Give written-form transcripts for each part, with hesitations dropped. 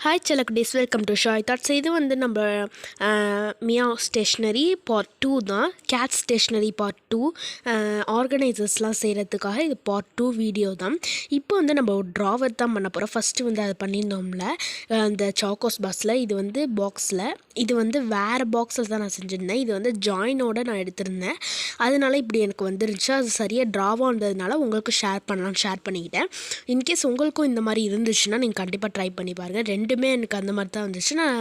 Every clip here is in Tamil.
ஹாய் செல்லக்குடீஸ், வெல்கம் டு ஷாய் தாட்ஸ். இது வந்து நம்ம மியா ஸ்டேஷ்னரி பார்ட் 2 தான். கேட் ஸ்டேஷ்னரி பார்ட் 2 ஆர்கனைசர்ஸ்லாம் செய்கிறதுக்காக இது பார்ட் 2 வீடியோ தான். இப்போ வந்து நம்ம ஒரு ட்ராவர் தான் பண்ண போகிறோம். ஃபஸ்ட்டு வந்து அதை பண்ணியிருந்தோம்ல அந்த சாக்கோஸ் பாக்ஸில். இது வந்து பாக்ஸில், இது வந்து வேறு பாக்ஸில் தான் நான் செஞ்சுருந்தேன். இது வந்து ஜாயினோடு நான் எடுத்திருந்தேன். அதனால இப்படி எனக்கு வந்துருந்துச்சு. அது சரியாக ட்ராவாக இருந்ததுனால உங்களுக்கு ஷேர் பண்ணிக்கிட்டேன். இன்கேஸ் உங்களுக்கும் இந்த மாதிரி இருந்துச்சுன்னா நீங்கள் கண்டிப்பாக ட்ரை பண்ணி பாருங்கள். ரெண்டுமே எனக்கு அந்த மாதிரி தான் வந்துச்சு. நான்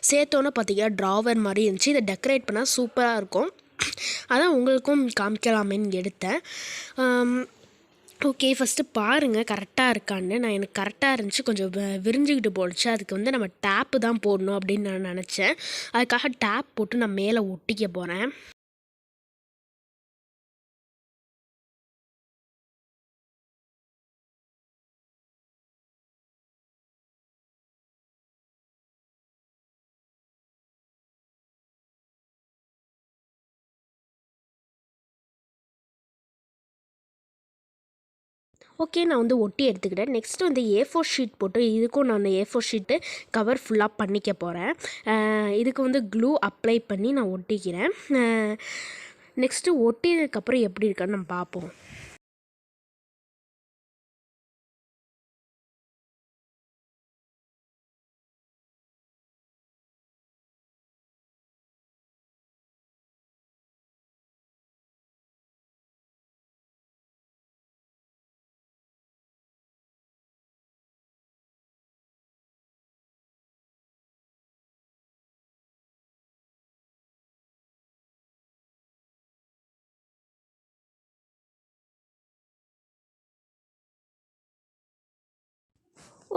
சேர்த்தோன்னே பார்த்தீங்கன்னா ட்ராவர் மாதிரி இருந்துச்சு. இதை டெக்கரேட் பண்ணால் சூப்பராக இருக்கும். அதான் உங்களுக்கும் காமிக்கலாமேன்னு எடுத்தேன். ஓகே, ஃபஸ்ட்டு பாருங்கள் கரெக்டாக இருக்கான்னு. எனக்கு கரெக்டாக இருந்துச்சு, கொஞ்சம் விரிஞ்சிக்கிட்டு போணுச்சு. அதுக்கு வந்து நம்ம டேப்பு தான் போடணும் அப்படின்னு நான் நினச்சேன். அதுக்காக டேப் போட்டு நான் மேலே ஒட்டிக்க போகிறேன். ஓகே, நான் வந்து ஒட்டி எடுத்துக்கிட்டேன். நெக்ஸ்ட்டு வந்து A4 ஷீட் போட்டு இதுக்கும் நான் A4 ஷீட்டு கவர் ஃபுல்லாக பண்ணிக்க போகிறேன். இதுக்கு வந்து க்ளூ அப்ளை பண்ணி நான் ஒட்டிக்கிறேன். நெக்ஸ்ட்டு ஒட்டினதுக்கப்புறம் எப்படி இருக்கான்னு நம்ம பார்ப்போம்.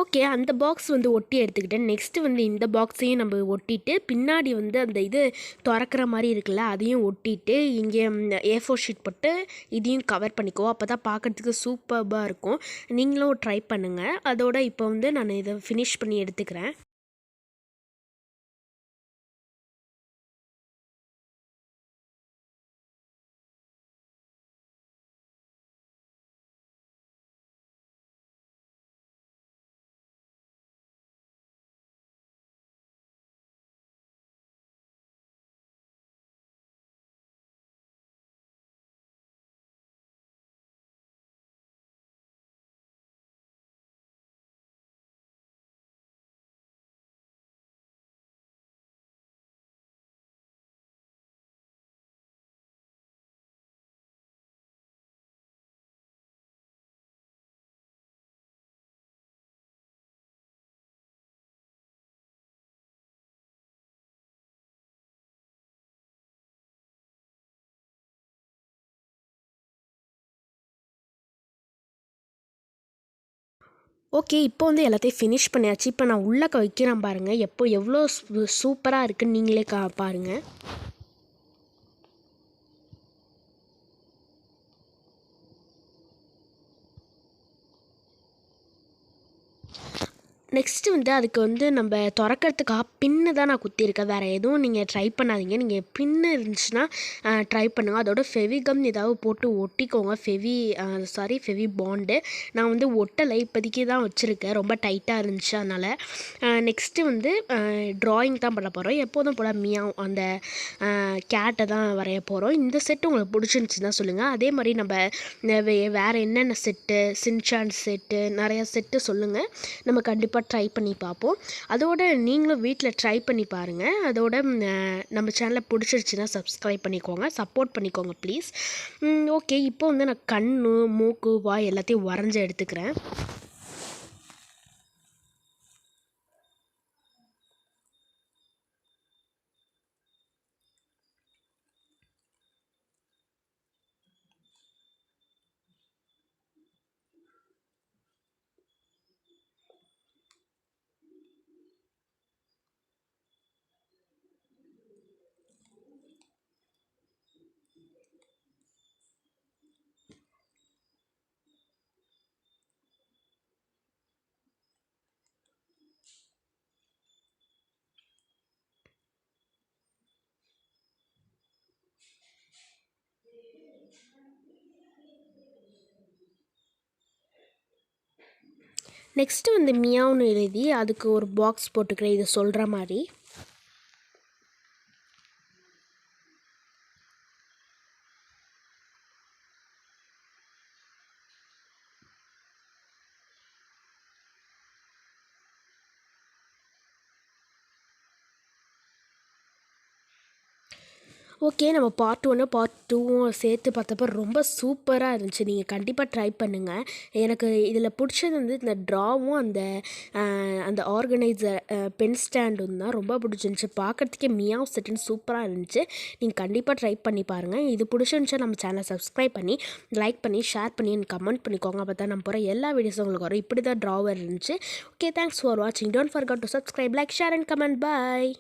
ஓகே, அந்த பாக்ஸ் வந்து ஒட்டி எடுத்துக்கிட்டேன். நெக்ஸ்ட்டு வந்து இந்த பாக்ஸையும் நம்ம ஒட்டிட்டு, பின்னாடி வந்து அந்த இது திறக்கிற மாதிரி இருக்குல்ல, அதையும் ஒட்டிட்டு, இங்கே A4 ஷீட் போட்டு இதையும் கவர் பண்ணிக்குவோம். அப்போ தான் பார்க்குறதுக்கு சூப்பர்பாக இருக்கும். நீங்களும் ட்ரை பண்ணுங்கள். அதோட இப்போ வந்து நான் இதை ஃபினிஷ் பண்ணி எடுத்துக்கிறேன். ஓகே, இப்போ வந்து எல்லாத்தையும் ஃபினிஷ் பண்ணியாச்சு. இப்போ நான் உள்ளே வைக்கிறேன் பாருங்கள். எவ்வளோ சூப்பராக இருக்குன்னு நீங்களே பாருங்கள். நெக்ஸ்ட்டு வந்து அதுக்கு வந்து நம்ம திறக்கிறதுக்காக பின்னு தான் நான் குத்தியிருக்கேன். வேறு எதுவும் நீங்கள் ட்ரை பண்ணாதீங்க. நீங்கள் பின்னு இருந்துச்சுன்னா ட்ரை பண்ணுங்கள். அதோட ஃபெவிகம் ஏதாவது போட்டு ஒட்டிக்கோங்க. ஃபெவி பாண்டு. நான் வந்து ஒட்டலை, இப்போதைக்கு தான் வச்சுருக்கேன். ரொம்ப டைட்டாக இருந்துச்சு அதனால். நெக்ஸ்ட்டு வந்து ட்ராயிங் தான் பண்ண போகிறோம். எப்போதும் போல் மியாவ் அந்த கேட்டை தான் வரைய போகிறோம். இந்த செட்டு உங்களுக்கு பிடிச்சிருந்துச்சுன்னா சொல்லுங்கள். அதே மாதிரி நம்ம வேறு என்னென்ன செட்டு, சின்சான் செட்டு, நிறையா செட்டு சொல்லுங்கள். நம்ம கண்டிப்பாக ட்ரை பண்ணி பார்ப்போம். அதோட நீங்களும் வீட்டில் ட்ரை பண்ணி பாருங்கள். அதோட நம்ம சேனலை பிடிச்சிருச்சுன்னா சப்ஸ்கிரைப் பண்ணிக்கோங்க, சப்போர்ட் பண்ணிக்கோங்க ப்ளீஸ். ஓகே, இப்போ வந்து நான் கண், மூக்கு, வாய் எல்லாத்தையும் வரைஞ்சி எடுத்துக்கிறேன். நெக்ஸ்ட்டு வந்து மியாவ்னு எழுதி அதுக்கு ஒரு பாக்ஸ் போட்டுக்கிறேன் இது சொல்கிற மாதிரி. ஓகே, நம்ம பார்ட் 1 பார்ட் 2வும் சேர்த்து பார்த்தப்ப ரொம்ப சூப்பராக இருந்துச்சு. நீங்கள் கண்டிப்பாக ட்ரை பண்ணுங்கள். எனக்கு இதில் பிடிச்சது வந்து இந்த ட்ராவும் அந்த ஆர்கனைசர் பென் ஸ்டாண்டும் தான் ரொம்ப பிடிச்சிருந்துச்சி. பார்க்குறதுக்கே மியாவ் செட்டுன்னு சூப்பராக இருந்துச்சு. நீங்கள் கண்டிப்பாக ட்ரை பண்ணி பாருங்கள். இது பிடிச்சிருந்துச்சா நம்ம சேனலை சப்ஸ்கிரைப் பண்ணி லைக் பண்ணி ஷேர் பண்ணி எனக்கு கமெண்ட் பண்ணிக்கோங்க. அப்போ தான் நம்ம போகிற எல்லா வீடியோஸும் உங்களுக்கு வரும். இப்படி தான் ட்ராவர் இருந்துச்சு. ஓகே, தேங்க்ஸ் ஃபார் வாட்சிங். Don't forget to subscribe, like, share and comment. Bye.